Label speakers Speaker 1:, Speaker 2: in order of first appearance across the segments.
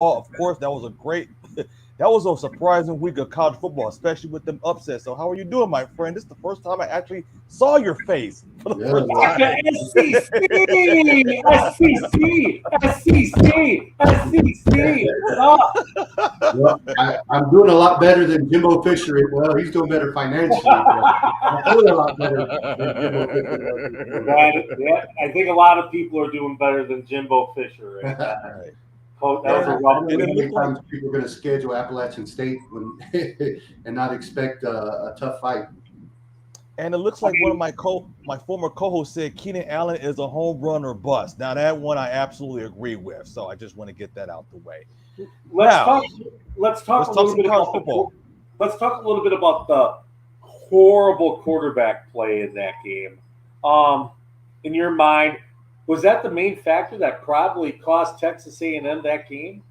Speaker 1: Of course, that was a great, that was a surprising week of college football, especially with them upsets. So, how are you doing, my friend? This is the first time I actually saw your face for the
Speaker 2: Yeah,
Speaker 1: first
Speaker 2: well,
Speaker 1: time.
Speaker 3: SEC, SEC, SEC, SEC. What up?
Speaker 2: I'm doing a lot better than Jimbo Fisher. Well, he's doing better financially, but I feel a lot better than Jimbo Fisher does this year.
Speaker 3: Yeah, I think a lot of people are doing better than Jimbo Fisher right now.
Speaker 1: Right.
Speaker 3: That was
Speaker 1: And
Speaker 3: a
Speaker 2: I
Speaker 3: rough
Speaker 2: don't
Speaker 1: and
Speaker 2: know
Speaker 1: it
Speaker 2: how
Speaker 3: week.
Speaker 2: many
Speaker 1: looked like
Speaker 2: times people are going to schedule Appalachian State and not expect a tough fight.
Speaker 1: and it looks
Speaker 3: I
Speaker 1: like one of
Speaker 3: mean,
Speaker 1: my former co-hosts said Keenan Allen is a home run or bust. Now that one I absolutely agree with. So I just want to get that out the way.
Speaker 3: let's
Speaker 1: Now
Speaker 3: talk. Let's talk
Speaker 1: let's
Speaker 3: a
Speaker 1: talk
Speaker 3: little
Speaker 1: some
Speaker 3: bit
Speaker 1: college
Speaker 3: about
Speaker 1: football.
Speaker 3: let's talk a little bit about the horrible quarterback play in that game. Um, in your mind, was that the main factor that probably cost Texas A&M that game?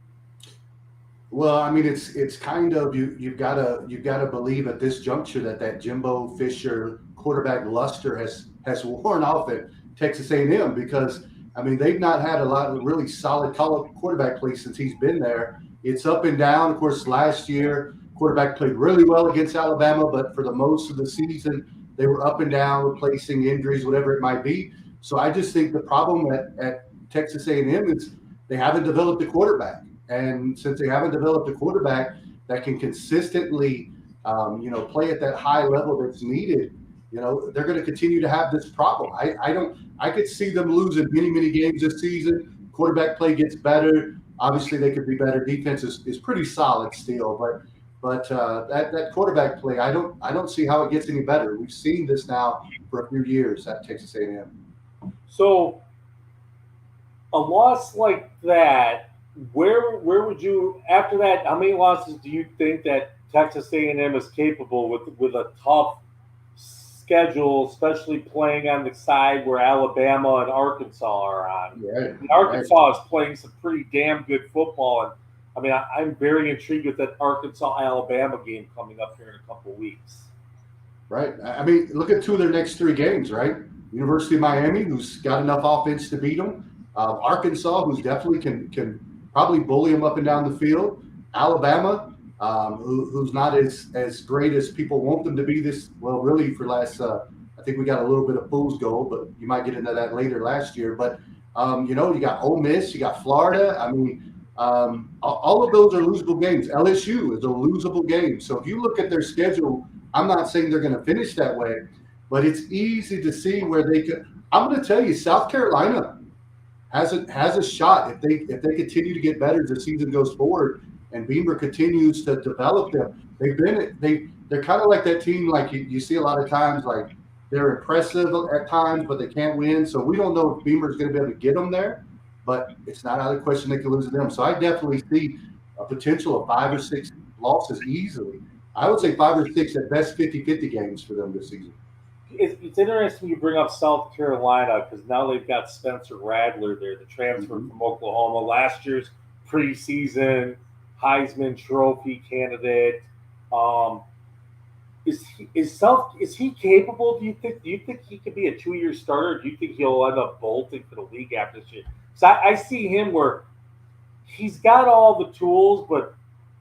Speaker 2: Well, I mean, it's kind of you've got to believe at this juncture that Jimbo Fisher quarterback luster has worn off at Texas A&M because I mean they've not had a lot of really solid college quarterback play since he's been there. It's up and down. Of course, last year quarterback played really well against Alabama, but for the most of the season they were up and down, replacing injuries, whatever it might be. So I just think the problem at Texas A&M is they haven't developed a quarterback. And since they haven't developed a quarterback that can consistently, play at that high level that's needed, they're going to continue to have this problem. I don't. I could see them losing many games this season. Quarterback play gets better. Obviously, they could be better. Defense is pretty solid still, but that quarterback play, I don't see how it gets any better. We've seen this now for a few years at Texas A&M.
Speaker 3: So a loss like that, where would you after that? How many losses do you think that Texas A&M is capable with a tough schedule, especially playing on the side where Alabama and Arkansas are on?
Speaker 2: Right,
Speaker 3: And
Speaker 2: right.
Speaker 3: Arkansas is playing some pretty damn good football, and I mean I'm very intrigued with that Arkansas Alabama game coming up here in a couple of weeks.
Speaker 2: Right. I mean, look at two of their next three games, right? University of Miami, who's got enough offense to beat them. Arkansas, who's definitely can probably bully them up and down the field. Alabama, who's not as great as people want them to be this, well, really for last, I think we got a little bit of fool's gold, but you might get into that later last year. But, you got Ole Miss, you got Florida. I mean, all of those are losable games. LSU is a losable game. So if you look at their schedule, I'm not saying they're going to finish that way, but it's easy to see where they could. I'm going to tell you, South Carolina has a shot if they continue to get better as the season goes forward, and Beamer continues to develop them. They're kind of like that team, like you see a lot of times, like they're impressive at times, but they can't win. So we don't know if Beamer's going to be able to get them there, but it's not out of the question they could lose to them. So I definitely see a potential of 5 or 6 losses easily. I would say 5 or 6 at best 50-50 games for them this season.
Speaker 3: It's interesting you bring up South Carolina because now they've got Spencer Radler there, the transfer
Speaker 2: Mhm.
Speaker 3: from Oklahoma, last year's preseason Heisman Trophy candidate. Um, is he capable? Do you think he could be a 2 year starter? Or do you think he'll end up bolting for the league after this year? So I see him where he's got all the tools, but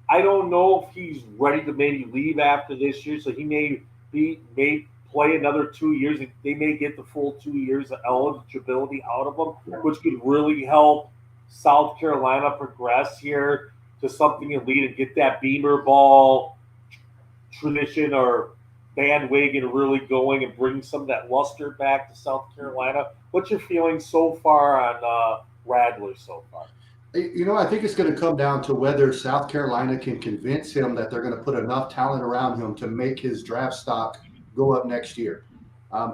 Speaker 3: I don't know if he's ready to maybe leave after this year. So he may play another 2 years. They may get the full 2 years of eligibility out of him,
Speaker 2: Yeah.
Speaker 3: which could really help South Carolina progress here to something elite and get that Beamer ball tradition or bandwagon really going and bring some of that luster back to South Carolina. What's your feeling so far on Radler so far?
Speaker 2: I think it's going to come down to whether South Carolina can convince him that they're going to put enough talent around him to make his draft stock go up next year.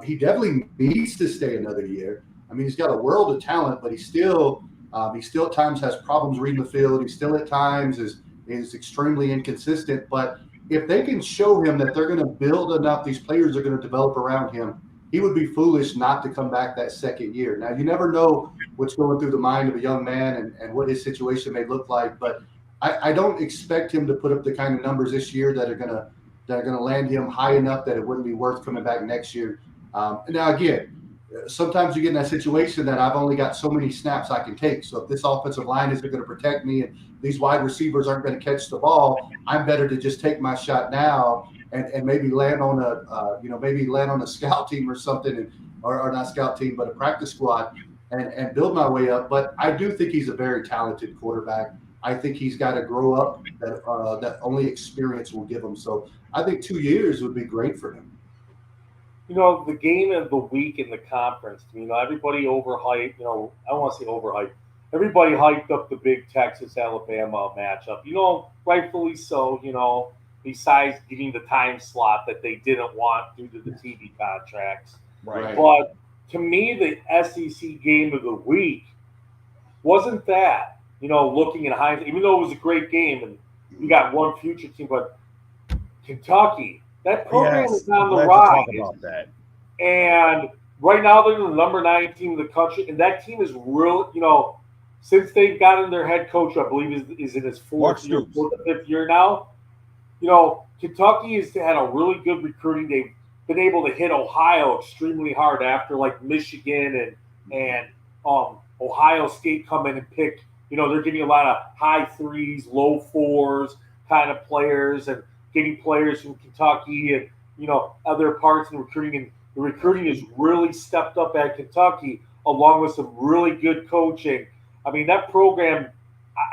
Speaker 2: He definitely needs to stay another year. I mean, he's got a world of talent, but he still at times has problems reading the field. He still at times is extremely inconsistent. But if they can show him that they're going to build enough, these players are going to develop around him, he would be foolish not to come back that second year. Now, you never know what's going through the mind of a young man and what his situation may look like, but I don't expect him to put up the kind of numbers this year that are gonna land him high enough that it wouldn't be worth coming back next year. Now, again, sometimes you get in that situation that I've only got so many snaps I can take. So if this offensive line isn't going to protect me and these wide receivers aren't going to catch the ball, I'm better to just take my shot now and maybe land on a scout team or something, or not scout team, but a practice squad, and build my way up. But I do think he's a very talented quarterback. I think he's got to grow up. That only experience will give him. So I think 2 years would be great for him.
Speaker 3: The game of the week in the conference, everybody overhyped, I don't want to say overhyped. Everybody hyped up the big Texas Alabama matchup, rightfully so, besides getting the time slot that they didn't want due to the TV contracts.
Speaker 1: Right.
Speaker 3: But to me, the SEC game of the week wasn't that, looking in hindsight, even though it was a great game and you got one future team, but Kentucky, that program is on the rise.
Speaker 1: Talk about that.
Speaker 3: And right now they're the number 9 team in the country, and that team is real. Since they've gotten their head coach, I believe is in his fourth or fifth year now. Kentucky has had a really good recruiting. They've been able to hit Ohio extremely hard after like Michigan and Ohio State come in and pick. They're getting a lot of high 3s, low 4s kind of players, and getting players from Kentucky and other parts in recruiting. And the recruiting has really stepped up at Kentucky, along with some really good coaching. I mean, that program,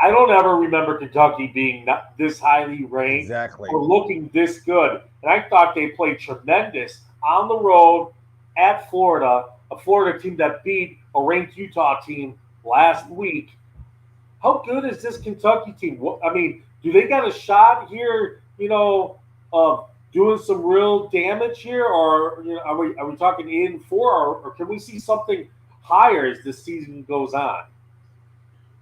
Speaker 3: I don't ever remember Kentucky being this highly ranked or looking this good. And I thought they played tremendous on the road at Florida, a Florida team that beat a ranked Utah team last week. How good is this Kentucky team? I mean, do they got a shot here, of doing some real damage here, or are we talking 8-4, or can we see something higher as the season goes on?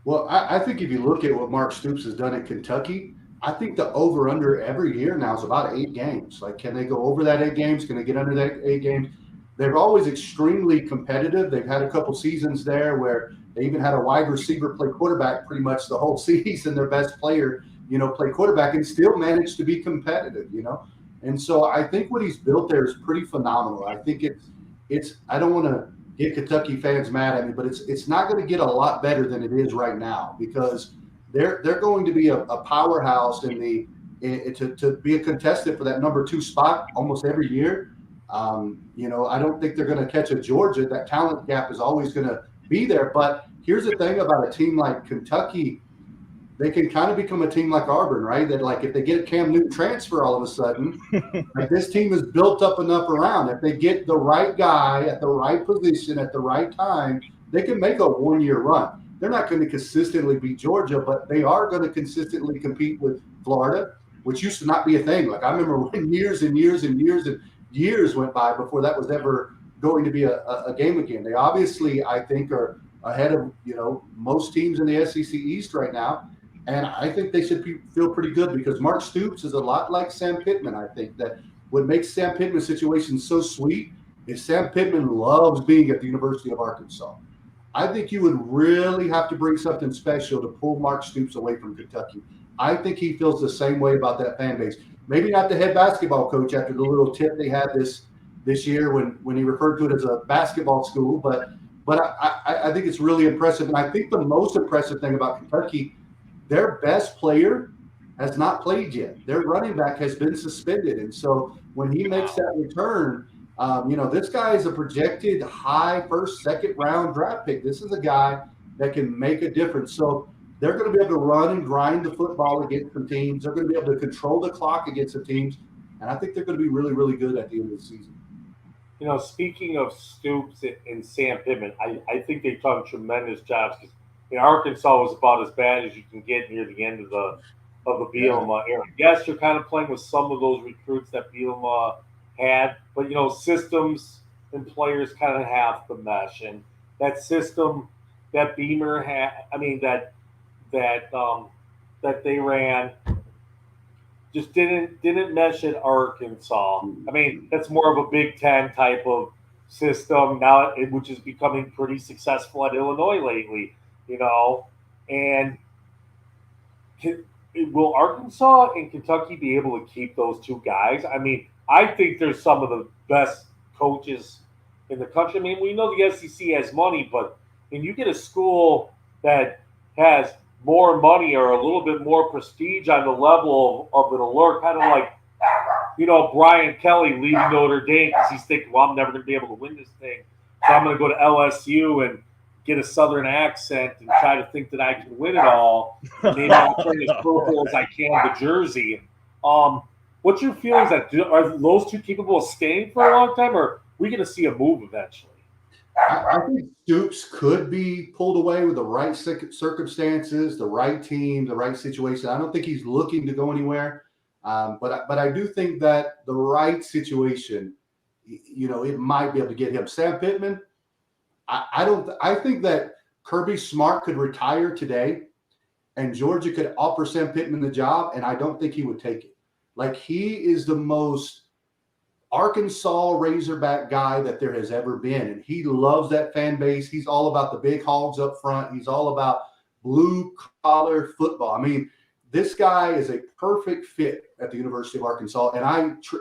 Speaker 2: Well, I think if you look at what Mark Stoops has done at Kentucky, I think the over-under every year now is about 8 games. Like, can they go over that 8 games? Can they get under that 8 games? They're always extremely competitive. They've had a couple seasons there where they even had a wide receiver play quarterback pretty much the whole season, their best player, play quarterback, and still managed to be competitive, And so I think what he's built there is pretty phenomenal. I think it's I don't want to get Kentucky fans mad at me, but it's not going to get a lot better than it is right now, because they're going to be a powerhouse to be a contestant for that number 2 spot almost every year. I don't think they're going to catch a Georgia. That talent gap is always going to be there. But here's the thing about a team like Kentucky. They can kind of become a team like Auburn, right? That like if they get a Cam Newton transfer all of a sudden, like this team is built up enough around. If they get the right guy at the right position at the right time, they can make a 1-year run. They're not going to consistently beat Georgia, but they are going to consistently compete with Florida, which used to not be a thing. Like I remember when years and years and years and years went by before that was ever going to be a game again. They obviously, I think, are ahead of most teams in the SEC East right now. And I think they should feel pretty good, because Mark Stoops is a lot like Sam Pittman. I think that what makes Sam Pittman's situation so sweet is Sam Pittman loves being at the University of Arkansas. I think you would really have to bring something special to pull Mark Stoops away from Kentucky. I think he feels the same way about that fan base. Maybe not the head basketball coach after the little tip they had this year when he referred to it as a basketball school, but I think it's really impressive. And I think the most impressive thing about Kentucky, their best player has not played yet. Their running back has been suspended. And so when he makes that return, this guy is a projected high first, second round draft pick. This is a guy that can make a difference. So they're going to be able to run and grind the football against some teams. They're going to be able to control the clock against some teams. And I think they're going to be really, really good at the end of the season.
Speaker 3: Speaking of Stoops and Sam Pittman, I think they've done tremendous jobs, because Arkansas was about as bad as you can get near the end of the Bielema era. Yes, you're kind of playing with some of those recruits that Bielema had, but systems and players kind of have to mesh, and that system that Beamer had, that they ran just didn't mesh at Arkansas. That's more of a Big Ten type of system now, which is becoming pretty successful at Illinois lately. And will Arkansas and Kentucky be able to keep those 2 guys? I think there's some of the best coaches in the country. I mean, we know the SEC has money, but when you get a school that has more money or a little bit more prestige on the level of an alert, kind of like, Brian Kelly leaving Notre Dame because he's thinking, well, I'm never going to be able to win this thing. So I'm going to go to LSU and get a Southern accent and try to think that I can win it all. And maybe I'll turn as purple as I can the jersey. What's your feelings? Are those two capable of staying for a long time, or are we going to see a move eventually?
Speaker 2: I think Stoops could be pulled away with the right circumstances, the right team, the right situation. I don't think he's looking to go anywhere. But I do think that the right situation, it might be able to get him. Sam Pittman, I think that Kirby Smart could retire today and Georgia could offer Sam Pittman the job, and I don't think he would take it. Like, he is the most Arkansas Razorback guy that there has ever been, and he loves that fan base. He's all about the big hogs up front. He's all about blue-collar football. I mean, this guy is a perfect fit at the University of Arkansas, and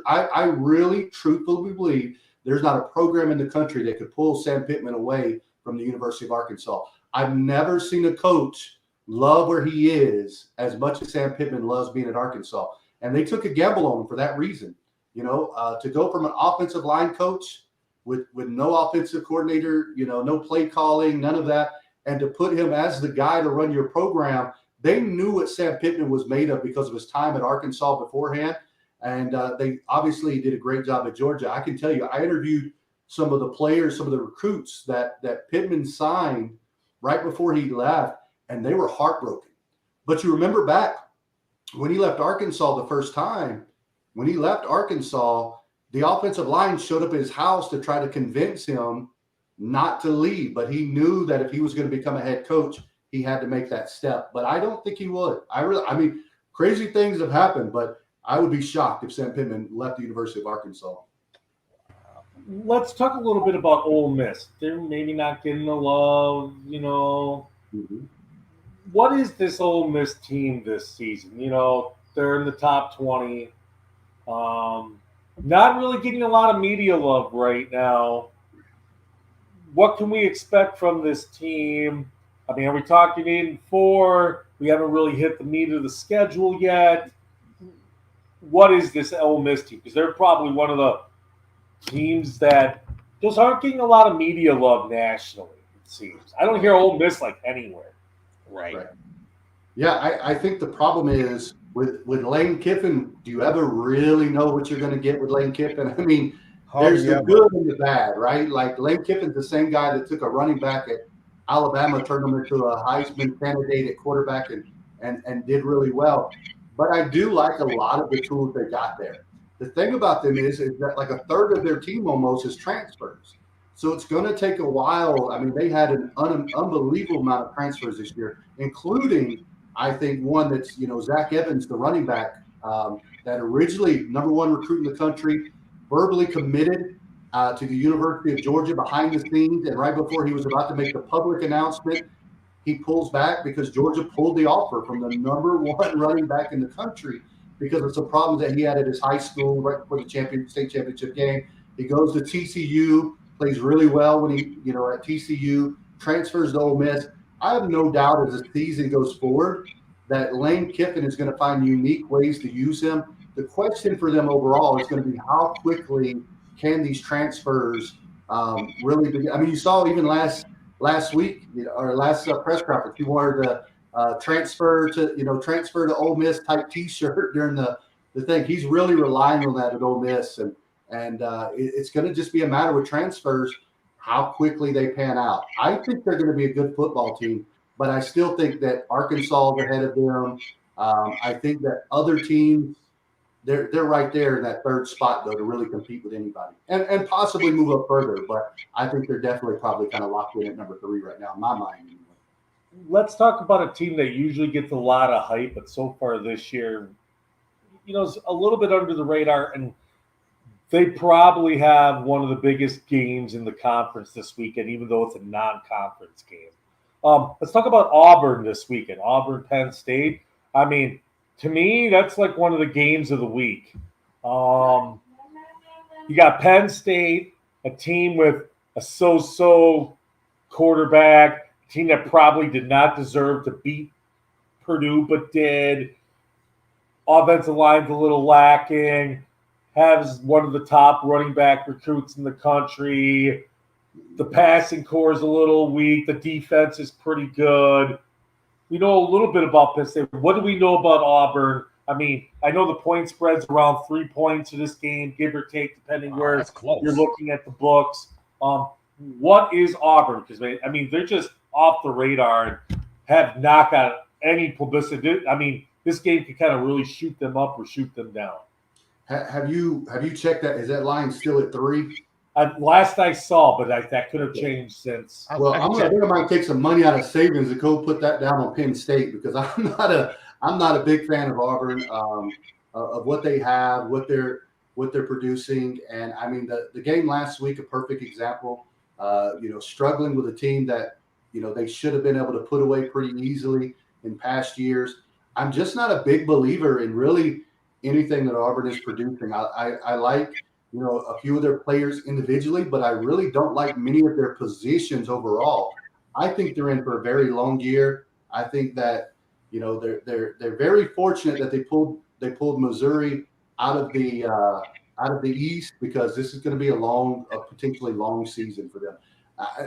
Speaker 2: I really truthfully believe there's not a program in the country that could pull Sam Pittman away from the University of Arkansas. I've never seen a coach love where he is as much as Sam Pittman loves being at Arkansas, and they took a gamble on him for that reason. To go from an offensive line coach with no offensive coordinator, no play calling, none of that, and to put him as the guy to run your program. They knew what Sam Pittman was made of because of his time at Arkansas beforehand, and they obviously did a great job at Georgia. I can tell you, I interviewed some of the players, some of the recruits that Pittman signed right before he left, and they were heartbroken. But you remember back when he left Arkansas the first time, when he left Arkansas, the offensive line showed up at his house to try to convince him not to leave. But he knew that if he was going to become a head coach, he had to make that step. But I don't think he would. I mean, crazy things have happened, but I would be shocked if Sam Pittman left the University of Arkansas.
Speaker 3: Let's talk a little bit about Ole Miss. They're maybe not getting the love, Mm-hmm. What is this Ole Miss team this season? They're in the top 20. Not really getting a lot of media love right now. What can we expect from this team? I mean, are we talking 8-4? We haven't really hit the meat of the schedule yet. What is this Ole Miss team? Because they're probably one of the teams that just aren't getting a lot of media love nationally, it seems. I don't hear Ole Miss like anywhere.
Speaker 1: Right.
Speaker 2: Yeah, I think the problem is with Lane Kiffin, do you ever really know what you're going to get with Lane Kiffin? I mean, there's the good and the bad, right? Like, Lane Kiffin's the same guy that took a running back at Alabama, turned him into a Heisman candidate at quarterback and did really well. But I do like a lot of the tools they got there. The thing about them is that like a third of their team almost is transfers. So it's going to take a while. I mean, they had an unbelievable amount of transfers this year, including, I think, one that's, Zach Evans, the running back, that originally number one recruit in the country, verbally committed to the University of Georgia behind the scenes. And right before he was about to make the public announcement, he pulls back because Georgia pulled the offer from the number one running back in the country because of some problems that he had at his high school right before the state championship game. He goes to TCU, plays really well when he, at TCU, transfers to Ole Miss. I have no doubt as the season goes forward that Lane Kiffin is going to find unique ways to use him. The question for them overall is going to be how quickly can these transfers really begin. I mean, you saw even last week, or last press conference, he wanted to transfer to Ole Miss type T-shirt during the thing. He's really relying on that at Ole Miss, and it's going to just be a matter with transfers, how quickly they pan out. I think they're going to be a good football team, but I still think that Arkansas is ahead of them. I think that other teams, they're right there in that third spot, though, to really compete with anybody and possibly move up further. But I think they're definitely probably kind of locked in at number 3 right now, in my mind. Anyway.
Speaker 3: Let's talk about a team that usually gets a lot of hype, but so far this year, is a little bit under the radar, and they probably have one of the biggest games in the conference this weekend, even though it's a non-conference game. Let's talk about Auburn this weekend. Auburn, Penn State. I mean, to me, that's like one of the games of the week. You got Penn State, a team with a so-so quarterback, a team that probably did not deserve to beat Purdue but did. Offensive line's a little lacking. Has one of the top running back recruits in the country. The passing core is a little weak. The defense is pretty good. We know a little bit about Penn State. What do we know about Auburn? I mean, I know the point spread's around 3 points in this game, give or take, depending where
Speaker 1: That's close.
Speaker 3: you're looking at the books. What is Auburn? Because, I mean, they're just off the radar and have not got any publicity. I mean, this game could kind of really shoot them up or shoot them down.
Speaker 2: Have you checked that? Is that line still at 3?
Speaker 3: Last I saw, but that could have changed since.
Speaker 2: Well, I think I might take some money out of savings and go put that down on Penn State because I'm not a big fan of Auburn, of what they have, what they're producing, and I mean the game last week, a perfect example. Struggling with a team that they should have been able to put away pretty easily in past years. I'm just not a big believer in really anything that Auburn is producing. I like a few of their players individually, but I really don't like many of their positions overall. I think they're in for a very long year. I think that they're very fortunate that they pulled Missouri out of the East because this is going to be a potentially long season for them.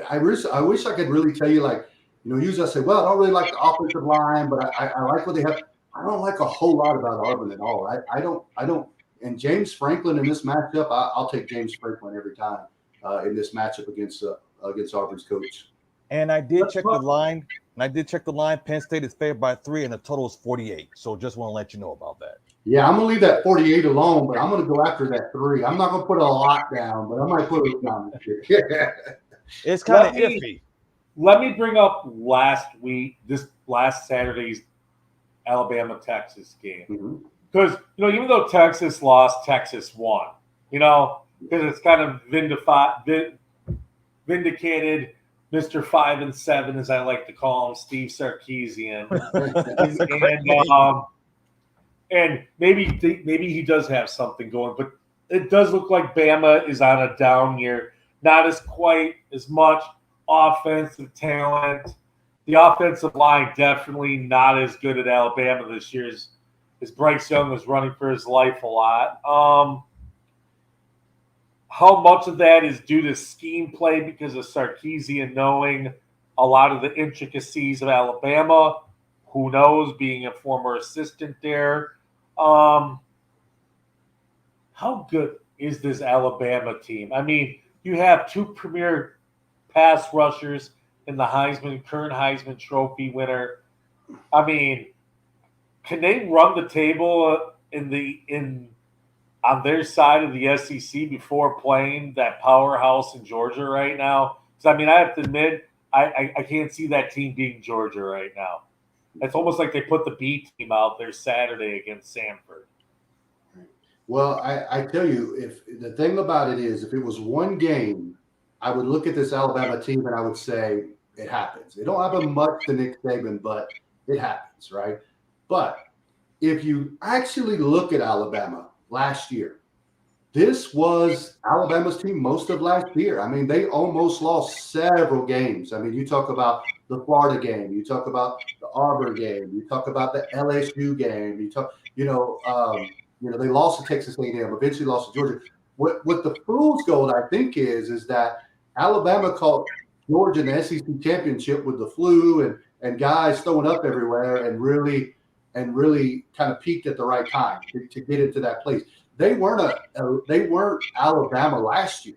Speaker 2: I wish I could really tell you usually I say, well, I don't really like the offensive line, but I like what they have. I don't like a whole lot about Auburn at all. I don't. And James Franklin in this matchup, I'll take James Franklin every time in this matchup against Auburn's coach.
Speaker 1: And I did check the line. Penn State is favored by 3, and the total is 48. So just want to let you know about that.
Speaker 2: Yeah, I'm gonna leave that 48 alone, but I'm gonna go after that 3. I'm not gonna put a lot down, but I might put it down this year.
Speaker 1: It's kind of iffy.
Speaker 3: Let me bring up this last Saturday's Alabama-Texas game. Because, even though Texas lost, Texas won. Because it's kind of vindicated Mr. 5-7, as I like to call him, Steve Sarkisian. and maybe he does have something going. But it does look like Bama is on a down year. Not as quite as much offensive talent. The offensive line definitely not as good at Alabama this year as Bryce Young was running for his life a lot. How much of that is due to scheme play because of Sarkisian knowing a lot of the intricacies of Alabama? Who knows, being a former assistant there. How good is this Alabama team? I mean, you have 2 premier pass rushers in the current Heisman Trophy winner. I mean, can they run the table on their side of the SEC before playing that powerhouse in Georgia right now? Because, I mean, I have to admit, I can't see that team beating Georgia right now. It's almost like they put the B team out there Saturday against Samford.
Speaker 2: Well, I tell you, if the thing about it is, if it was one game, I would look at this Alabama team and I would say it happens. It don't happen much to Nick Saban, but it happens, right? But if you actually look at Alabama last year, this was Alabama's team most of last year. I mean, they almost lost several games. I mean, you talk about the Florida game, you talk about the Auburn game, you talk about the LSU game, they lost to Texas A&M, eventually lost to Georgia. What the fool's gold, I think, is that Alabama caught Georgia in the SEC championship with the flu and guys throwing up everywhere and really kind of peaked at the right time to get into that place. They weren't Alabama last year,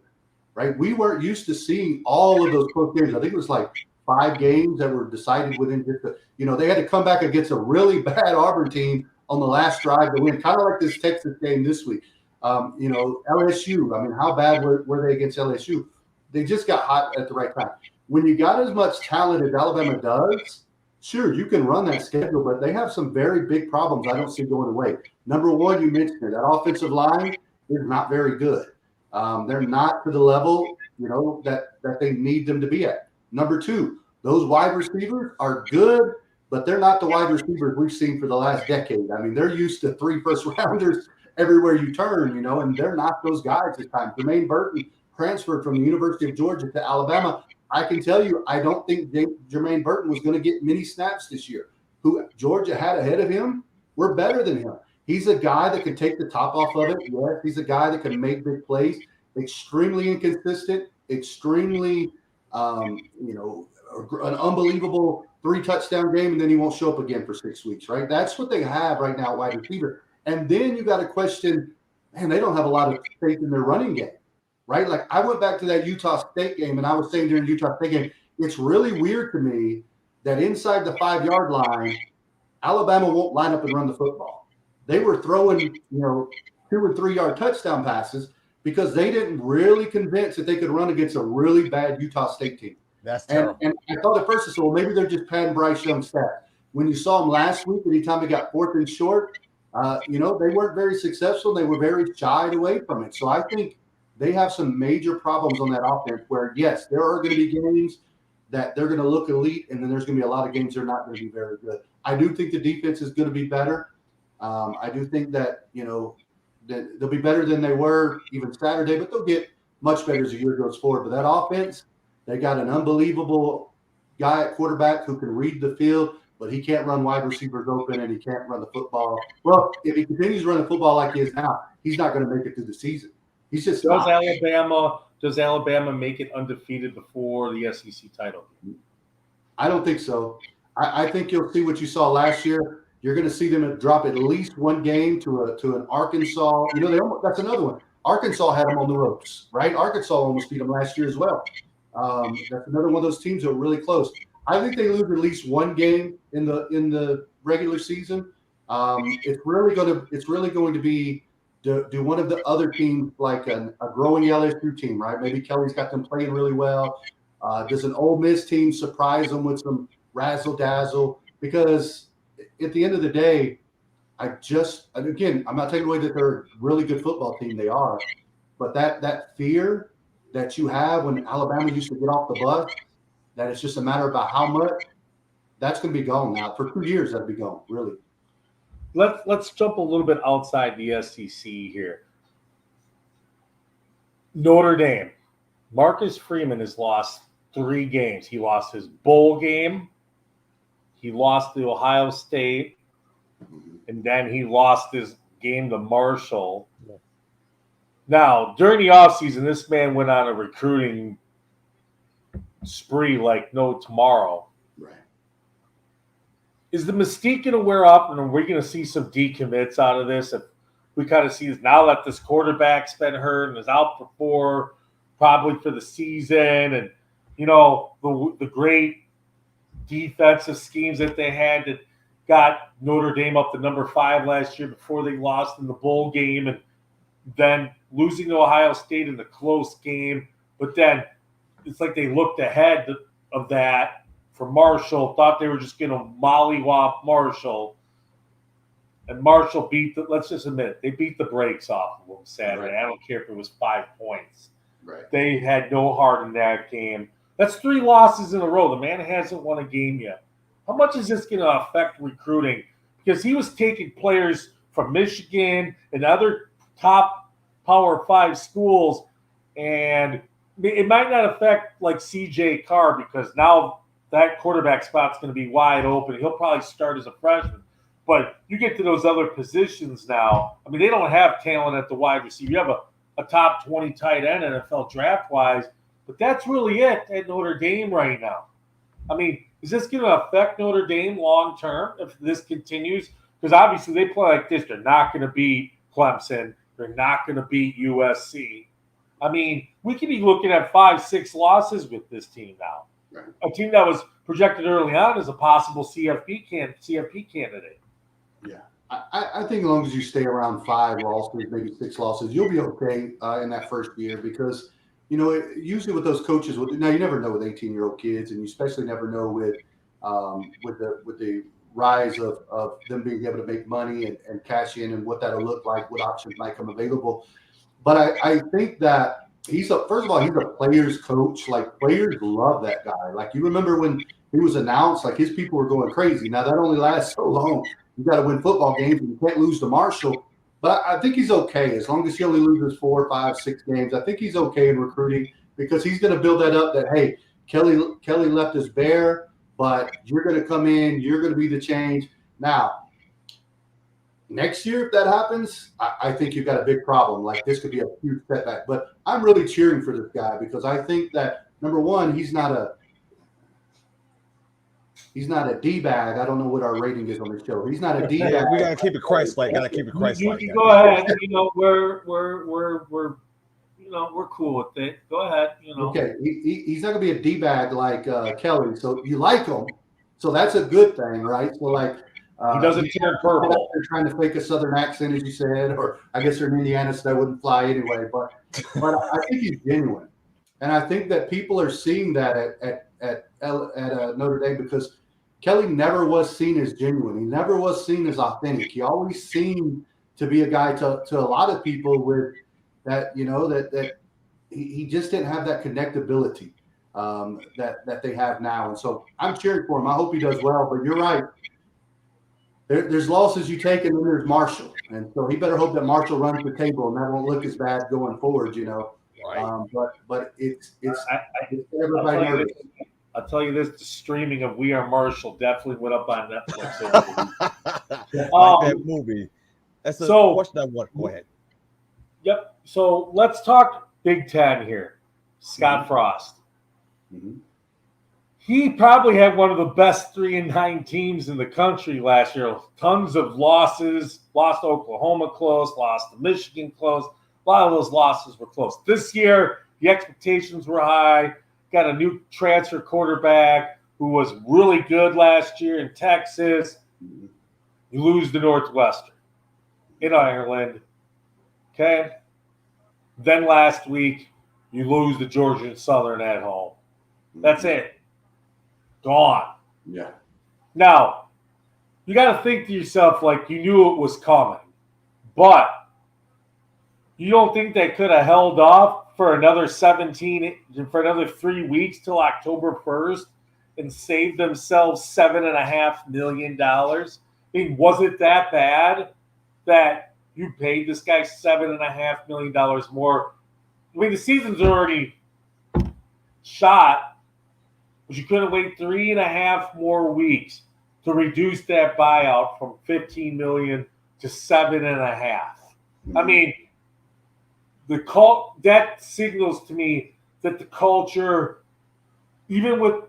Speaker 2: right? We weren't used to seeing all of those close games. I think it was like 5 games that were decided within just they had to come back against a really bad Auburn team on the last drive to win, kind of like this Texas game this week. LSU, I mean, how bad were they against LSU? They just got hot at the right time. When you got as much talent as Alabama does, sure, you can run that schedule, but they have some very big problems I don't see going away. Number one, you mentioned it. That offensive line is not very good. They're not to the level, that they need them to be at. Number two, those wide receivers are good, but they're not the wide receivers we've seen for the last decade. I mean, they're used to 3 first-rounders everywhere you turn, and they're not those guys this time. Jermaine Burton transferred from the University of Georgia to Alabama. I can tell you, I don't think Jermaine Burton was going to get many snaps this year. Who Georgia had ahead of him were better than him. He's a guy that can take the top off of it. Yes, he's a guy that can make big plays. Extremely inconsistent, extremely, an unbelievable 3-touchdown game, and then he won't show up again for 6 weeks, right? That's what they have right now at wide receiver. And then you got to question, man, they don't have a lot of faith in their running game, right? Like I went back to that Utah State game, and I was saying during the Utah State game, it's really weird to me that inside the 5-yard line, Alabama won't line up and run the football. They were throwing, 2 and 3 yard touchdown passes because they didn't really convince that they could run against a really bad Utah State team.
Speaker 1: That's terrible.
Speaker 2: And I thought at first, I said, well, maybe they're just padding Bryce Young's stat. When you saw him last week, anytime he got 4th and short, they weren't very successful. They were very shied away from it. So I think they have some major problems on that offense where, yes, there are going to be games that they're going to look elite, and then there's going to be a lot of games they're not going to be very good. I do think the defense is going to be better. I do think that, that they'll be better than they were even Saturday, but they'll get much better as the year goes forward. But that offense, they got an unbelievable guy at quarterback who can read the field, but he can't run wide receivers open and he can't run the football. Well, if he continues running football like he is now, he's not going to make it through the season. He's just
Speaker 3: Does Alabama make it undefeated before the SEC title?
Speaker 2: I don't think so. I think you'll see what you saw last year. You're going to see them drop at least one game to an Arkansas. That's another one. Arkansas had them on the ropes, right? Arkansas almost beat them last year as well. That's another one of those teams that are really close. I think they lose at least one game in the regular season. It's really going to be do one of the other teams like a growing LSU team, right? Maybe Kelly's got them playing really well. Does an Ole Miss team surprise them with some razzle dazzle? Because at the end of the day, I'm not taking away that they're a really good football team. They are, but that fear that you have when Alabama used to get off the bus, that it's just a matter about how much, that's going to be gone now. For 2 years, that'll be gone, really.
Speaker 3: Let's jump a little bit outside the SEC here. Notre Dame. Marcus Freeman has lost 3 games. He lost his bowl game. He lost to Ohio State. And then he lost his game to Marshall. Now, during the offseason, this man went on a recruiting spree like no tomorrow.
Speaker 2: Right.
Speaker 3: Is the mystique going to wear off, and are we going to see some decommits out of this? If we kind of see now that this quarterback's been hurt and is out for 4, probably for the season, and the great defensive schemes that they had that got Notre Dame up to number 5 last year before they lost in the bowl game, and then losing to Ohio State in the close game. But then it's like they looked ahead of that for Marshall, thought they were just going to mollywop Marshall. And Marshall let's just admit it, they beat the brakes off of them Saturday. Right. I don't care if it was 5 points.
Speaker 2: Right.
Speaker 3: They had no heart in that game. That's 3 losses in a row. The man hasn't won a game yet. How much is this going to affect recruiting? Because he was taking players from Michigan and other top Power 5 schools, and it might not affect like CJ Carr because now that quarterback spot's going to be wide open. He'll probably start as a freshman. But you get to those other positions now. I mean, they don't have talent at the wide receiver. You have a top 20 tight end NFL draft-wise, but that's really it at Notre Dame right now. I mean, is this going to affect Notre Dame long-term if this continues? Because obviously they play like this. They're not going to beat Clemson. They're not going to beat USC. I mean, we could be looking at 5-6 losses with this team now.
Speaker 2: Right.
Speaker 3: A team that was projected early on as a possible CFP candidate.
Speaker 2: Yeah. I think as long as you stay around 5 losses, maybe 6 losses, you'll be okay in that first year because, usually with those coaches, now you never know with 18-year-old kids, and you especially never know with the rise of them being able to make money and cash in and what that'll look like, what options might come available. But I think that first of all, he's a player's coach. Like, players love that guy. Like, you remember when he was announced, like, his people were going crazy. Now, that only lasts so long. You got to win football games, and you can't lose to Marshall. But I think he's okay as long as he only loses 4, 5, 6 games. I think he's okay in recruiting because he's going to build that up. That hey, Kelly left us bare, but you're going to come in. You're going to be the change. Now, next year, if that happens, I think you've got a big problem. Like this could be a huge setback. But I'm really cheering for this guy because I think that number one, he's not a D-bag. I don't know what our rating is on the show. He's not a D-bag.
Speaker 1: Yeah, we gotta keep it Christ-like. Gotta keep it Christ-like.
Speaker 3: You go ahead. We're we're cool with it. Go ahead.
Speaker 2: Okay, he's not gonna be a D-bag like Kelly. So you like him, so that's a good thing, right? So like
Speaker 3: he doesn't turn purple.
Speaker 2: They're trying to fake a Southern accent, as you said, or I guess they're in Indiana, so that wouldn't fly anyway. But I think he's genuine, and I think that people are seeing that at Notre Dame because Kelly never was seen as genuine. He never was seen as authentic. He always seemed to be a guy to a lot of people with that, that he just didn't have that connectability that they have now. And so I'm cheering for him. I hope he does well. But you're right. There's losses you take, and then there's Marshall. And so he better hope that Marshall runs the table, and that won't look as bad going forward, Right. But it's everybody nervous.
Speaker 3: I'll tell you this: the streaming of We Are Marshall definitely went up on Netflix.
Speaker 1: That movie. That's a question I want. Go ahead.
Speaker 3: Yep. So let's talk Big Ten here. Scott Frost.
Speaker 2: Mm-hmm.
Speaker 3: He probably had one of the best 3-9 teams in the country last year. Tons of losses. Lost to Oklahoma close. Lost to Michigan close. A lot of those losses were close. This year, the expectations were high. Got a new transfer quarterback who was really good last year in Texas. You lose to Northwestern in Ireland. Okay. Then last week, you lose to Georgia and Southern at home. That's it. Gone.
Speaker 2: Yeah.
Speaker 3: Now, you got to think to yourself like you knew it was coming. But you don't think they could have held off for another 3 weeks till October 1st and saved themselves $7.5 million? I mean, was it that bad that you paid this guy $7.5 million more? I mean, the season's already shot, but you couldn't wait 3.5 more weeks to reduce that buyout from $15 million to $7.5 million. I mean, that signals to me that the culture, even with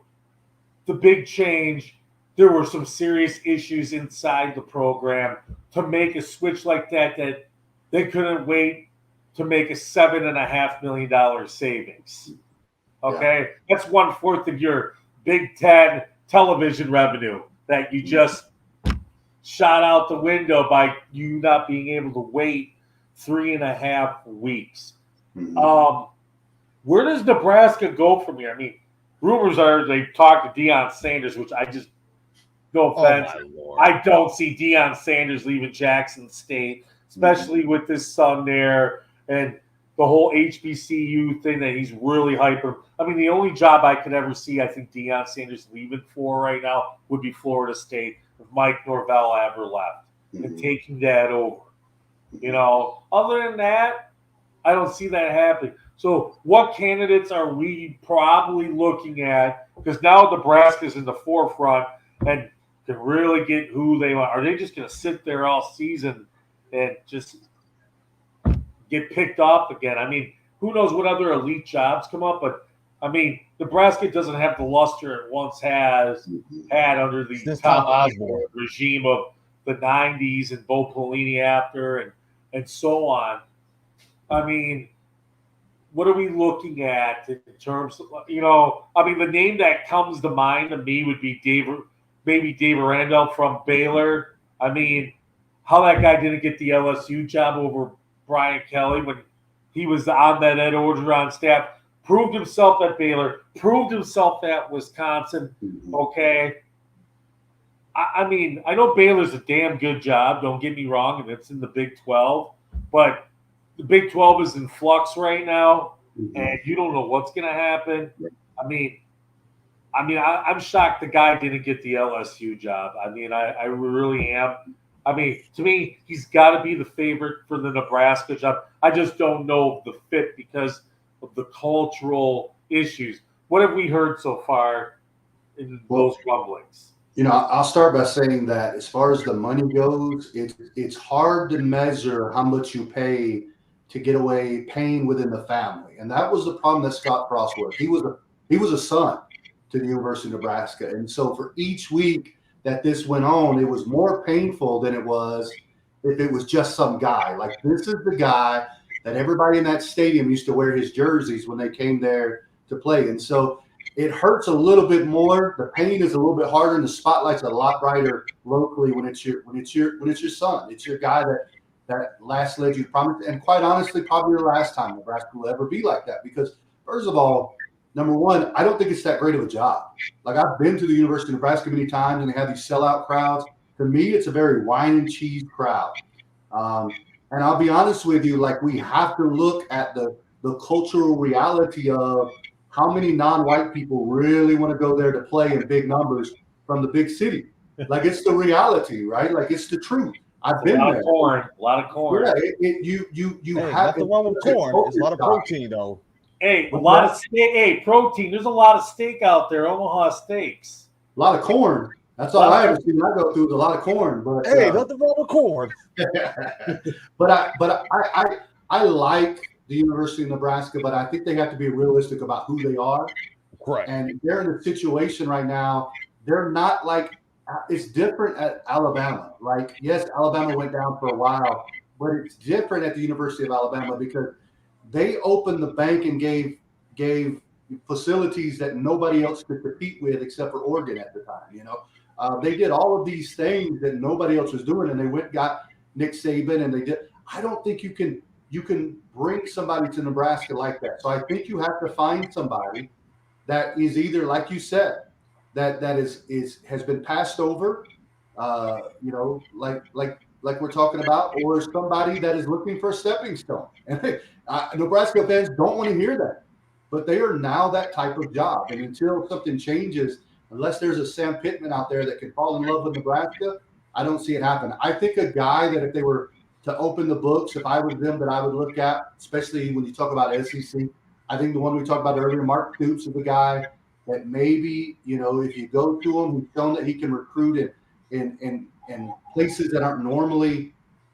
Speaker 3: the big change, there were some serious issues inside the program to make a switch like that they couldn't wait to make a $7.5 million savings. Okay? Yeah. That's 1/4 of your Big Ten television revenue that you just shot out the window by you not being able to wait 3.5 weeks.
Speaker 2: Mm-hmm.
Speaker 3: Where does Nebraska go from here? I mean, rumors are they talked to Deion Sanders, which I just, no offense, I don't see Deion Sanders leaving Jackson State, especially with his son there and the whole HBCU thing that he's really hyping. I mean, the only job I could ever see, I think Deion Sanders leaving for right now would be Florida State if Mike Norvell ever left and taking that over. Other than that, I don't see that happening. So what candidates are we probably looking at? Because now Nebraska's in the forefront and can really get who they want. Are they just going to sit there all season and just get picked off again? I mean, who knows what other elite jobs come up? But, I mean, Nebraska doesn't have the luster it once had under the Tom Osborne regime of the 90s and Bo Pelini after and so on. I mean, what are we looking at in terms of, the name that comes to mind to me would be Dave Randall from Baylor. I mean, how that guy didn't get the LSU job over Brian Kelly when he was on that Ed Orgeron staff, proved himself at Baylor, proved himself at Wisconsin, okay? I mean, I know Baylor's a damn good job, don't get me wrong, and it's in the Big 12, but the Big 12 is in flux right now, and you don't know what's going to happen. I mean, I'm shocked the guy didn't get the LSU job. I mean, I really am. I mean, to me, he's got to be the favorite for the Nebraska job. I just don't know the fit because of the cultural issues. What have we heard so far in those rumblings?
Speaker 2: I'll start by saying that as far as the money goes, it's hard to measure how much you pay to get away pain within the family, and that was the problem that Scott Frost was. He was a son to the University of Nebraska, and so for each week that this went on, it was more painful than it was if it was just some guy. Like, this is the guy that everybody in that stadium used to wear his jerseys when they came there to play, and so it hurts a little bit more. The pain is a little bit harder, and the spotlight's a lot brighter locally when it's your son. It's your guy that last led you promised, and quite honestly, probably the last time Nebraska will ever be like that. Because first of all, number one, I don't think it's that great of a job. Like, I've been to the University of Nebraska many times, and they have these sellout crowds. To me, it's a very wine and cheese crowd. And I'll be honest with you, like, we have to look at the cultural reality of how many non-white people really want to go there to play in big numbers from the big city. Like, it's the reality, right? Like, it's the truth. I've been there.
Speaker 3: A lot of corn.
Speaker 2: Yeah, you
Speaker 1: Hey,
Speaker 2: have
Speaker 1: nothing wrong with corn. It's a lot of protein, though.
Speaker 3: Hey, a lot of steak. Hey, protein. There's a lot of steak out there. Omaha steaks.
Speaker 2: A lot of corn. That's all I ever seen. I go through is a lot of corn. But
Speaker 1: hey, nothing wrong with corn.
Speaker 2: but I like the University of Nebraska, but I think they have to be realistic about who they are.
Speaker 1: Correct.
Speaker 2: And they're in a situation right now. They're not like, it's different at Alabama. Like, yes, Alabama went down for a while, but it's different at the University of Alabama because they opened the bank and gave facilities that nobody else could compete with except for Oregon at the time. They did all of these things that nobody else was doing, and they went and got Nick Saban, and they did. I don't think you can bring somebody to Nebraska like that. So I think you have to find somebody that is either, like you said, that has been passed over, like we're talking about, or somebody that is looking for a stepping stone. And Nebraska fans don't want to hear that, but they are now that type of job. And until something changes, unless there's a Sam Pittman out there that can fall in love with Nebraska, I don't see it happen. I think a guy that if they were to open the books, if I was them, that I would look at, especially when you talk about SEC, I think the one we talked about earlier, Mark Stoops, is a guy that maybe, if you go to him, he's shown that he can recruit in places that aren't normally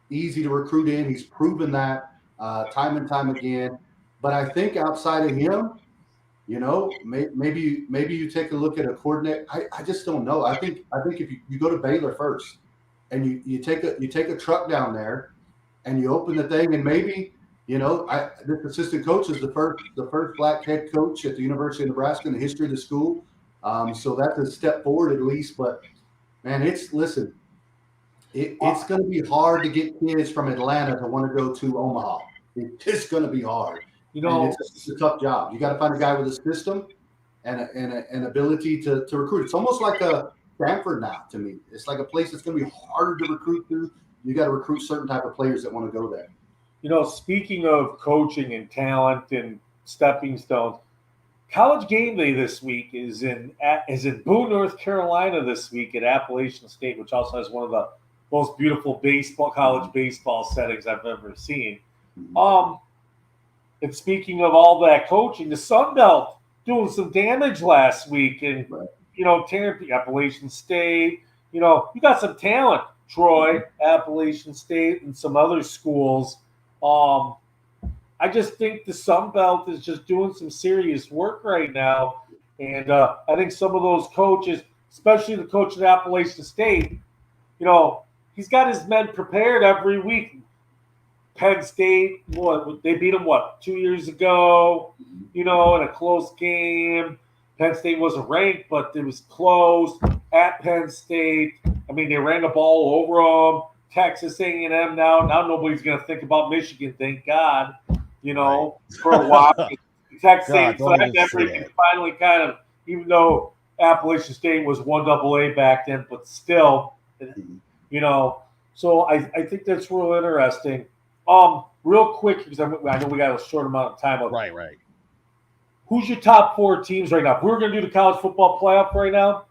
Speaker 2: easy to recruit in. He's proven that time and time again. But I think outside of him, maybe you take a look at a coordinator. I just don't know. I think if you go to Baylor first and you take a truck down there and you open the thing, and maybe this assistant coach is the first black head coach at the University of Nebraska in the history of the school. So that's a step forward at least. But man, it's going to be hard to get kids from Atlanta to want to go to Omaha. It's going to be hard. It's a tough job. You got to find a guy with a system and an ability to recruit. It's almost like a Stanford now to me. It's like a place that's going to be harder to recruit to. You got to recruit certain type of players that want to go there.
Speaker 3: Speaking of coaching and talent and stepping stones, College Game Day this week is in Boone, North Carolina this week at Appalachian State, which also has one of the most beautiful college baseball settings I've ever seen. And speaking of all that coaching, the Sun Belt doing some damage last week, and tearing Appalachian State. You got some talent, Troy, Appalachian State, and some other schools. I just think the Sun Belt is just doing some serious work right now, and I think some of those coaches, especially the coach at Appalachian State, he's got his men prepared every week. Penn State, they beat them 2 years ago, in a close game. Penn State wasn't ranked, but it was close at Penn State. I mean, they ran the ball over them. Texas A&M now nobody's going to think about Michigan, thank God, for a while. Texas A&M finally kind of, even though Appalachian State was 1AA back then, but still, so I think that's real interesting. Real quick, because I know we got a short amount of time.
Speaker 1: Right.
Speaker 3: Who's your top four teams right now? If we were going to do the college football playoff right now,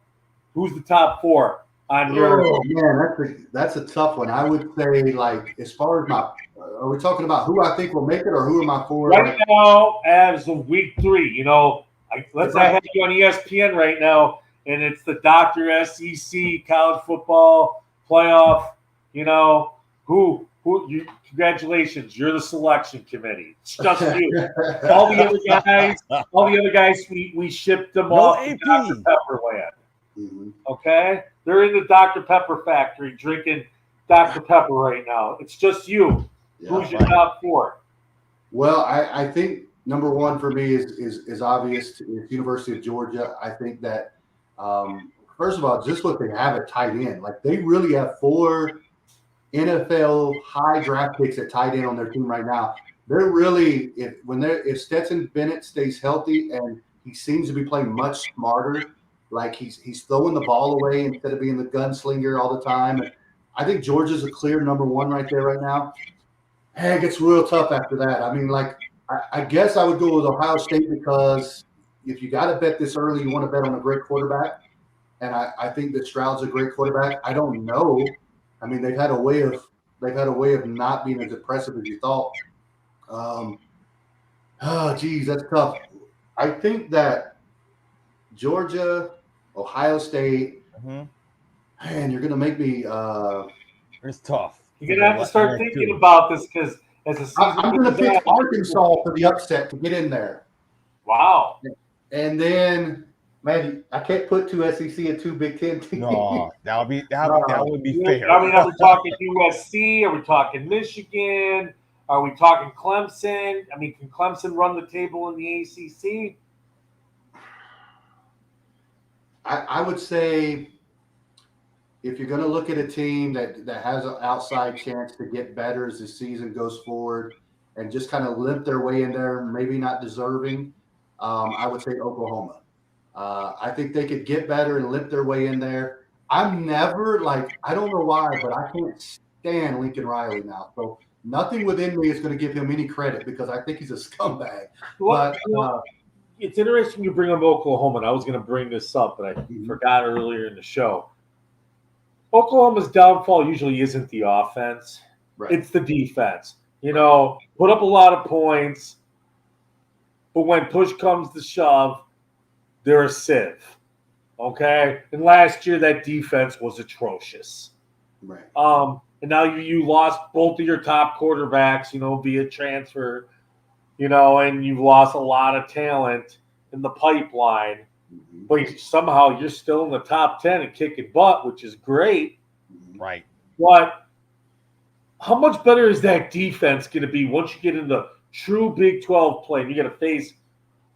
Speaker 3: who's the top four? on your.
Speaker 2: Oh man, that's a tough one. I would say, like, as far as my, are we talking about who I think will make it, or who are my four?
Speaker 3: Right
Speaker 2: Like,
Speaker 3: now, as of week 3, let's
Speaker 2: if
Speaker 3: say I have you on ESPN right now, and it's the Dr. SEC college football playoff. Congratulations, you're the selection committee. It's just you. All the other guys, we shipped them
Speaker 1: No
Speaker 3: off to
Speaker 1: AP.
Speaker 3: Dr. Pepper land.
Speaker 2: Mhm.
Speaker 3: Okay, they're in the Dr. Pepper factory drinking Dr. Pepper right now. It's just you.
Speaker 2: Yeah,
Speaker 3: Who's your
Speaker 1: right.
Speaker 3: top 4?
Speaker 2: Well, I think number one for me is obvious. It's University of Georgia. I think that first of all, just what they have at tight end, like they really have 4 NFL high draft picks at tight end on their team right now. They're really if Stetson Bennett stays healthy and he seems to be playing much smarter, like he's throwing the ball away instead of being the gunslinger all the time. And I think Georgia's a clear number 1 right there right now. Hey, it gets real tough after that. I mean, like I guess I would go with Ohio State because if you got to bet this early, you want to bet on a great quarterback. And I think that Stroud's a great quarterback. I don't know. I mean, they've had a way of not being as impressive as you thought. Geez, that's tough. I think that Georgia, Ohio State, man, you're gonna make me.
Speaker 1: It's tough.
Speaker 3: You're gonna have to start thinking about this because as a season,
Speaker 2: I'm gonna pick Arkansas for the upset to get in there.
Speaker 3: Wow.
Speaker 2: And then, man, I can't put 2 SEC and 2 Big Ten teams.
Speaker 1: No, that would be fair.
Speaker 3: I mean, are we talking USC? Are we talking Michigan? Are we talking Clemson? I mean, can Clemson run the table in the ACC?
Speaker 2: I would say if you're going to look at a team that has an outside chance to get better as the season goes forward and just kind of limp their way in there, maybe not deserving, I would say Oklahoma. I think they could get better and limp their way in there. I'm never I don't know why, but I can't stand Lincoln Riley now. So nothing within me is going to give him any credit because I think he's a scumbag.
Speaker 3: Well,
Speaker 2: But
Speaker 3: it's interesting you bring up Oklahoma, and I was going to bring this up, but I forgot earlier in the show. Oklahoma's downfall usually isn't the offense.
Speaker 2: Right.
Speaker 3: It's the defense. Put up a lot of points, but when push comes to shove, they're a sieve. Okay? And last year, that defense was atrocious.
Speaker 2: Right.
Speaker 3: And now you lost both of your top quarterbacks, via transfer, and you've lost a lot of talent in the pipeline. But somehow you're still in the top 10 and kicking butt, which is great.
Speaker 1: Right.
Speaker 3: But how much better is that defense going to be once you get into true Big 12 play? You're going to face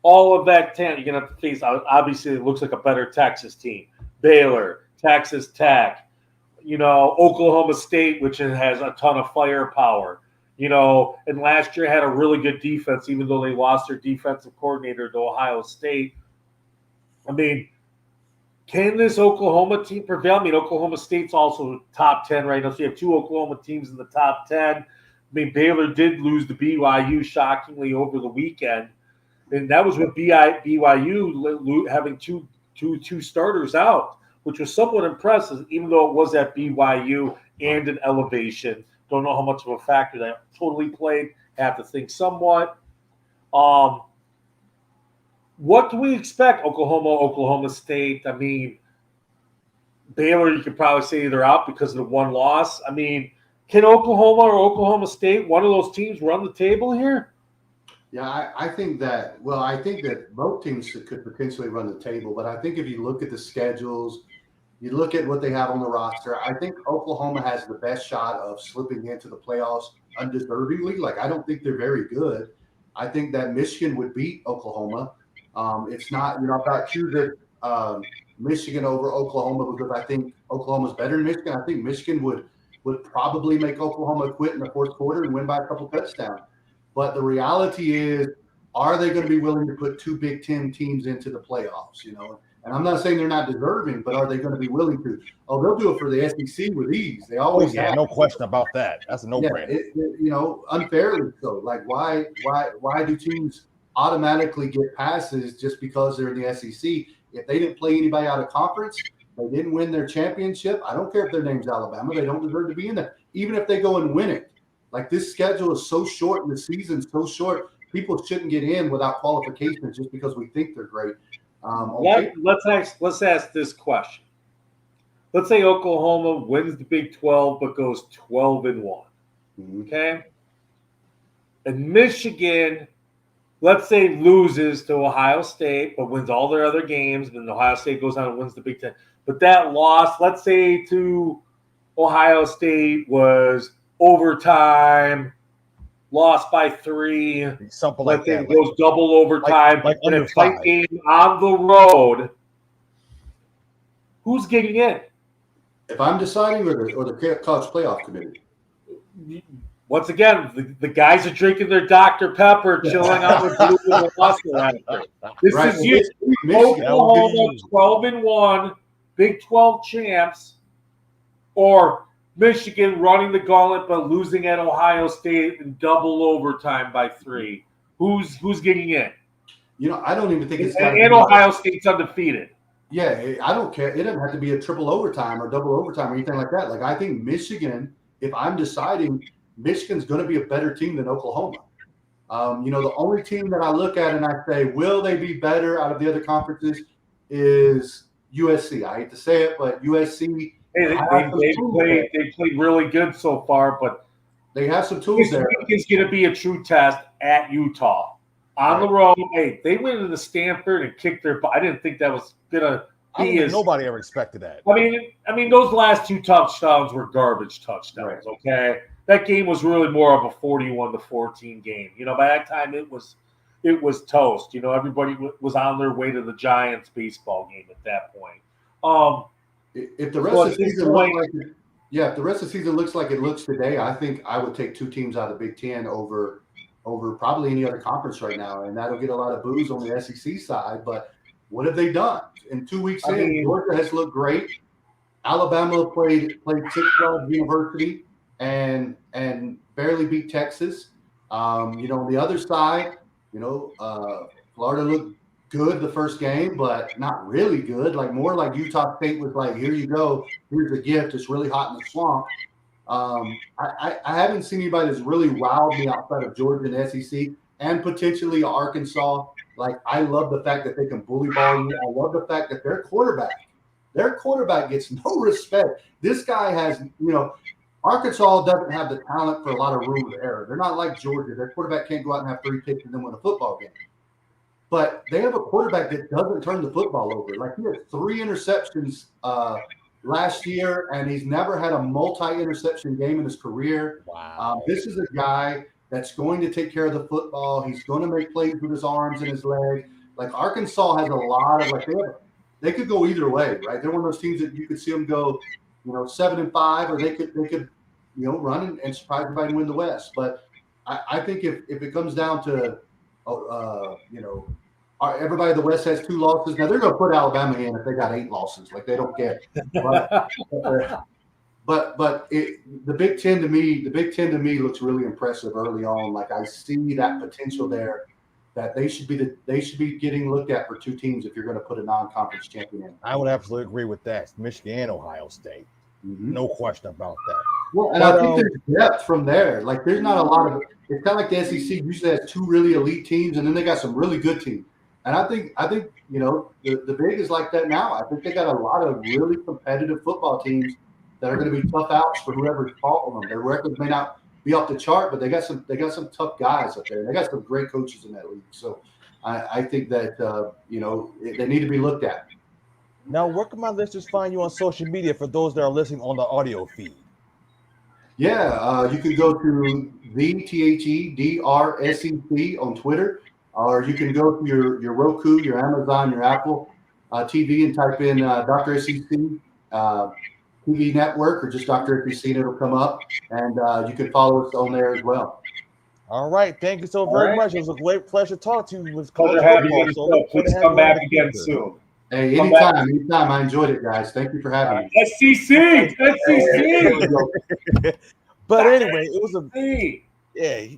Speaker 3: all of that talent. You're going to have to face, obviously, it looks like a better Texas team. Baylor, Texas Tech, Oklahoma State, which has a ton of firepower. And last year had a really good defense, even though they lost their defensive coordinator to Ohio State. I mean, can this Oklahoma team prevail? I mean, Oklahoma State's also top 10 right now. So you have 2 Oklahoma teams in the top 10. I mean, Baylor did lose to BYU shockingly over the weekend. And that was with BYU having two starters out, which was somewhat impressive, even though it was at BYU and an elevation. Don't know how much of a factor that totally played. Have to think somewhat. What do we expect? Oklahoma State. I mean, Baylor, you could probably say they're out because of the one loss. I mean, can Oklahoma or Oklahoma State, one of those teams, run the table here?
Speaker 2: Yeah, I think that both teams could potentially run the table. But I think if you look at the schedules, you look at what they have on the roster, I think Oklahoma has the best shot of slipping into the playoffs undeservingly. I don't think they're very good. I think that Michigan would beat Oklahoma. It's not, I'm not choosing Michigan over Oklahoma because I think Oklahoma's better than Michigan. I think Michigan would probably make Oklahoma quit in the fourth quarter and win by a couple touchdowns. But the reality is, are they going to be willing to put 2 Big Ten teams into the playoffs? And I'm not saying they're not deserving, but are they going to be willing to? Oh, they'll do it for the SEC with ease. They always have.
Speaker 1: No question about that. That's a no-brainer.
Speaker 2: Unfairly so. Why do teams automatically get passes just because they're in the SEC? If they didn't play anybody out of conference, They didn't win their championship. I don't care if their name's Alabama. They don't deserve to be in there, even if they go and win it. Like, this schedule is so short and the season's so short. People shouldn't get in without qualifications just because we think they're great.
Speaker 3: Let's ask this question. Let's say Oklahoma wins the Big 12 but goes 12-1.
Speaker 2: Mm-hmm.
Speaker 3: Okay? And Michigan, let's say, loses to Ohio State but wins all their other games, and then Ohio State goes on and wins the Big 10. But that loss, let's say, to Ohio State was overtime, lost by 3.
Speaker 1: Something like that.
Speaker 3: It goes double overtime.
Speaker 1: Like
Speaker 3: in
Speaker 1: under
Speaker 3: a tight
Speaker 1: 5.
Speaker 3: game on the road. Who's getting in?
Speaker 2: If I'm deciding, or the college playoff committee.
Speaker 3: Once again, the guys are drinking their Dr. Pepper, chilling out with blue and the This
Speaker 2: Right.
Speaker 3: is you. Oklahoma 12-1, Big 12 champs, or Michigan running the gauntlet but losing at Ohio State in double overtime by 3. Who's getting in?
Speaker 2: I don't even think it's
Speaker 3: and Ohio State's undefeated.
Speaker 2: Yeah, I don't care. It doesn't have to be a triple overtime or double overtime or anything like that. Like, I think Michigan, if I'm deciding, Michigan's going to be a better team than Oklahoma. The only team that I look at and I say, will they be better out of the other conferences is USC. I hate to say it, but USC.
Speaker 3: They played really good so far, but
Speaker 2: they have some tools there.
Speaker 3: This week is going to be a true test at Utah. On the road, they went into Stanford and kicked their butt. I didn't think that was going to be as –
Speaker 1: nobody ever expected that.
Speaker 3: I mean, those last 2 touchdowns were garbage touchdowns, okay? That game was really more of a 41-14 game. By that time it was toast. Everybody was on their way to the Giants baseball game at that point.
Speaker 2: If the rest of the season if the rest of the season looks like it looks today, I think I would take 2 teams out of the Big Ten over probably any other conference right now, and that'll get a lot of boos on the SEC side. But what have they done in 2 weeks? Georgia has looked great. Alabama played 6-12 University and barely beat Texas. On the other side, Florida looked good the first game, but not really good. Like, more like Utah State was like, here you go, here's a gift. It's really hot in the swamp. I haven't seen anybody that's really wowed me outside of Georgia and SEC and potentially Arkansas. Like, I love the fact that they can bully ball you. I love the fact that their quarterback gets no respect. This guy has, Arkansas doesn't have the talent for a lot of room to error. They're not like Georgia. Their quarterback can't go out and have 3 picks and then win a football game. But they have a quarterback that doesn't turn the football over. Like, he had 3 interceptions last year, and he's never had a multi-interception game in his career.
Speaker 1: Wow.
Speaker 2: This is a guy that's going to take care of the football. He's going to make plays with his arms and his legs. Like, Arkansas has a lot of they could go either way, right? They're one of those teams that you could see them go, 7-5, or they could run and surprise everybody and win the West. But I think if it comes down to everybody in the West has 2 losses. Now, they're going to put Alabama in if they got 8 losses. Like, they don't care. But the Big Ten to me looks really impressive early on. Like, I see that potential there, that they should be getting looked at for 2 teams if you're going to put a non-conference champion in.
Speaker 1: I would absolutely agree with that. Michigan and Ohio State. Mm-hmm. No question about that.
Speaker 2: Well, and I think there's depth from there. Like, there's not a lot of – it's kind of like the SEC usually has 2 really elite teams, and then they got some really good teams. And I think the Big is like that now. I think they got a lot of really competitive football teams that are going to be tough outs for whoever's following them. Their records may not be off the chart, but they got some tough guys up there. And they got some great coaches in that league. So I think that they need to be looked at.
Speaker 1: Now, where can my listeners find you on social media for those that are listening on the audio feed?
Speaker 2: Yeah, you can go to the THEDRSEC on Twitter. Or you can go to your Roku, your Amazon, your Apple TV and type in Dr. SEC TV network or just Dr. SEC, and it'll come up. And you can follow us on there as well.
Speaker 1: All right. Thank you so very much. It was a great pleasure talking to you.
Speaker 3: Please come back again soon.
Speaker 2: Hey, anytime. I enjoyed it, guys. Thank you for having
Speaker 3: me. SEC.
Speaker 1: But anyway, it was a – yeah.